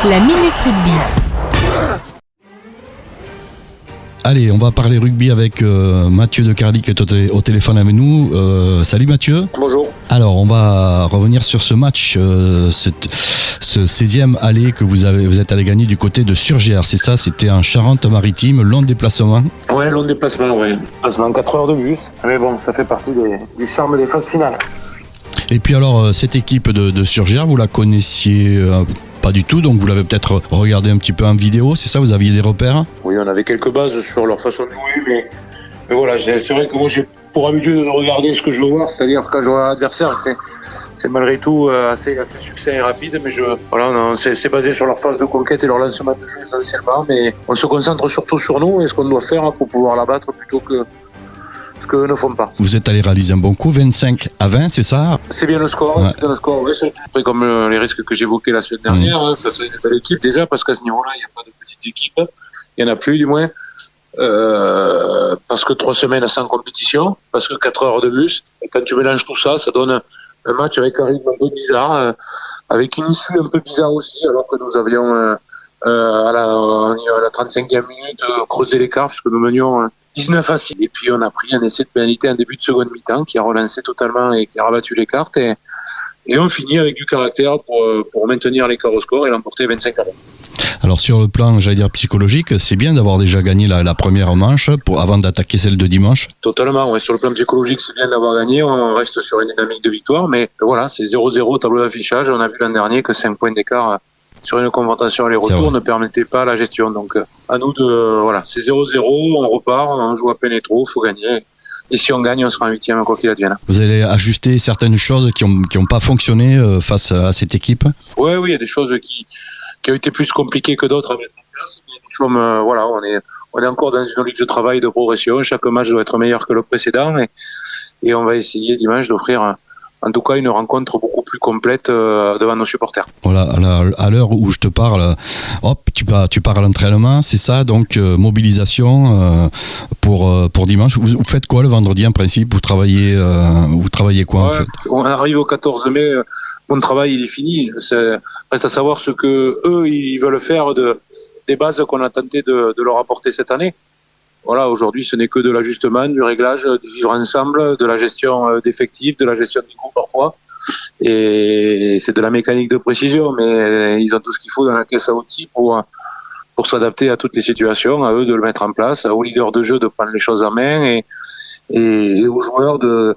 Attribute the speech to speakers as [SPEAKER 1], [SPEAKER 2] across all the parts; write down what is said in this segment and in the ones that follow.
[SPEAKER 1] La Minute Rugby.
[SPEAKER 2] Allez, on va parler rugby avec Mathieu de Carly qui est au téléphone avec nous. Salut Mathieu.
[SPEAKER 3] Bonjour.
[SPEAKER 2] Alors, on va revenir sur ce match, ce 16e aller que vous êtes allé gagner du côté de Surgères, c'est ça? C'était en Charente-Maritime, long déplacement.
[SPEAKER 3] Ouais, long déplacement, ouais. Déplacement 4 heures de bus. Mais bon, ça fait partie du charme des phases finales.
[SPEAKER 2] Et puis alors, cette équipe de Surgères, vous la connaissiez pas du tout, donc vous l'avez peut-être regardé un petit peu en vidéo, c'est ça? Vous aviez des repères?
[SPEAKER 3] Oui, on avait quelques bases sur leur façon de jouer, mais voilà, c'est vrai que moi j'ai pour habitude de regarder ce que je veux voir, c'est-à-dire quand je vois l'adversaire, c'est malgré tout assez succinct et rapide, mais c'est basé sur leur phase de conquête et leur lancement de jeu essentiellement, mais on se concentre surtout sur nous et ce qu'on doit faire pour pouvoir la battre plutôt que ce qu'eux ne font pas.
[SPEAKER 2] Vous êtes allé réaliser un bon coup, 25-20, c'est ça?
[SPEAKER 3] C'est bien le score,
[SPEAKER 2] ouais.
[SPEAKER 3] C'est bien le score. Ouais, c'est après, comme les risques que j'évoquais la semaine dernière, ça serait une belle équipe déjà, parce qu'à ce niveau-là, il n'y a pas de petites équipes, il n'y en a plus du moins, parce que 3 semaines sans compétition, parce que 4 heures de bus, et quand tu mélanges tout ça, ça donne un match avec un rythme un peu bizarre, avec une issue un peu bizarre aussi, alors que nous avions à la 35e minute creusé l'écart, puisque nous menions 19-6. Et puis on a pris un essai de pénalité en début de seconde mi-temps qui a relancé totalement et qui a rabattu les cartes. Et on finit avec du caractère pour maintenir l'écart au score et l'emporter 25-20.
[SPEAKER 2] Alors sur le plan, j'allais dire psychologique, c'est bien d'avoir déjà gagné la première manche avant d'attaquer celle de dimanche.
[SPEAKER 3] Totalement, ouais. Sur le plan psychologique, c'est bien d'avoir gagné. On reste sur une dynamique de victoire. Mais voilà, c'est 0-0 au tableau d'affichage. On a vu l'an dernier que 5 points d'écart sur une confrontation aller-retour ne permettait pas la gestion. Donc à nous c'est 0-0, on repart, on joue à Pénétro, il faut gagner. Et si on gagne, on sera en 8e quoi qu'il advienne.
[SPEAKER 2] Vous allez ajuster certaines choses qui ont pas fonctionné face à cette équipe?
[SPEAKER 3] Oui, il y a des choses qui ont été plus compliquées que d'autres à mettre en place. Mais on est encore dans une logique de travail, de progression. Chaque match doit être meilleur que le précédent. Et on va essayer dimanche d'offrir en tout cas une rencontre beaucoup plus complète devant nos supporters.
[SPEAKER 2] Voilà, à l'heure où je te parle, tu pars à l'entraînement, c'est ça, donc mobilisation pour dimanche. Vous faites quoi le vendredi en principe? Vous travaillez quoi en fait?
[SPEAKER 3] On arrive au 14 mai, mon travail il est fini. Reste à savoir ce que eux ils veulent faire des bases qu'on a tenté de leur apporter cette année. Voilà, aujourd'hui, ce n'est que de l'ajustement, du réglage, du vivre ensemble, de la gestion d'effectifs, de la gestion du groupe parfois. Et c'est de la mécanique de précision, mais ils ont tout ce qu'il faut dans la caisse à outils pour s'adapter à toutes les situations, à eux de le mettre en place, aux leaders de jeu de prendre les choses en main et aux joueurs de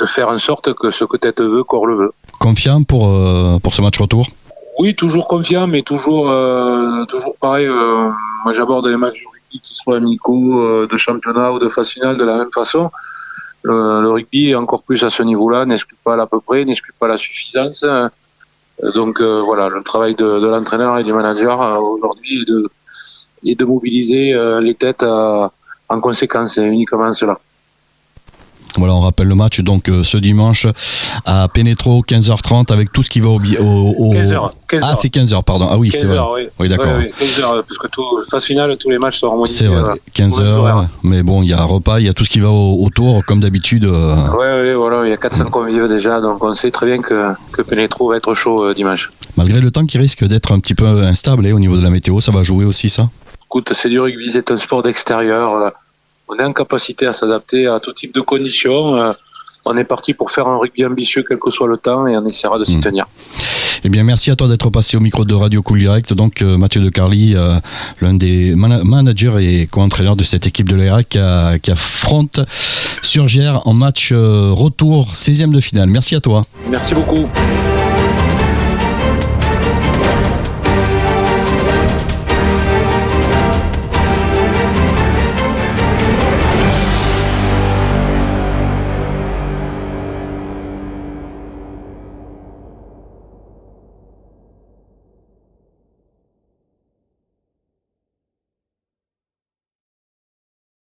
[SPEAKER 3] faire en sorte que ce que tête veut, corps le veut. Confiant
[SPEAKER 2] pour ce match retour?
[SPEAKER 3] Oui, toujours confiant, mais toujours pareil. Moi, j'aborde les matchs du rugby, qu'ils soient amicaux, de championnat ou de phase finale, de la même façon. Le rugby, encore plus à ce niveau-là, n'exclut pas l'à peu près, n'exclut pas la suffisance. Donc voilà, le travail de l'entraîneur et du manager aujourd'hui est de mobiliser les têtes en conséquence, c'est uniquement cela.
[SPEAKER 2] Voilà, on rappelle le match donc ce dimanche à Pénétro, 15h30 avec tout ce qui va au
[SPEAKER 3] 15h.
[SPEAKER 2] Ah, c'est 15h, pardon. Ah oui, 15h, c'est vrai. Oui, d'accord.
[SPEAKER 3] Oui, 15h, parce que phase finale, tous les matchs seront modifiés.
[SPEAKER 2] C'est vrai, 15h, mais bon, il y a un repas, il y a tout ce qui va autour, comme d'habitude.
[SPEAKER 3] Oui, voilà, il y a 400 convives déjà, donc on sait très bien que Pénétro va être chaud dimanche.
[SPEAKER 2] Malgré le temps qui risque d'être un petit peu instable au niveau de la météo, ça va jouer aussi, ça?
[SPEAKER 3] Écoute, c'est du rugby, c'est un sport d'extérieur. On est en capacité à s'adapter à tout type de conditions. On est parti pour faire un rugby ambitieux, quel que soit le temps, et on essaiera de s'y tenir.
[SPEAKER 2] Eh bien, merci à toi d'être passé au micro de Radio Cool Direct. Donc, Mathieu de Carly, l'un des managers et co-entraîneurs de cette équipe de l'ARAC qui affronte Surgères en match retour 16e de finale. Merci à toi.
[SPEAKER 3] Merci beaucoup.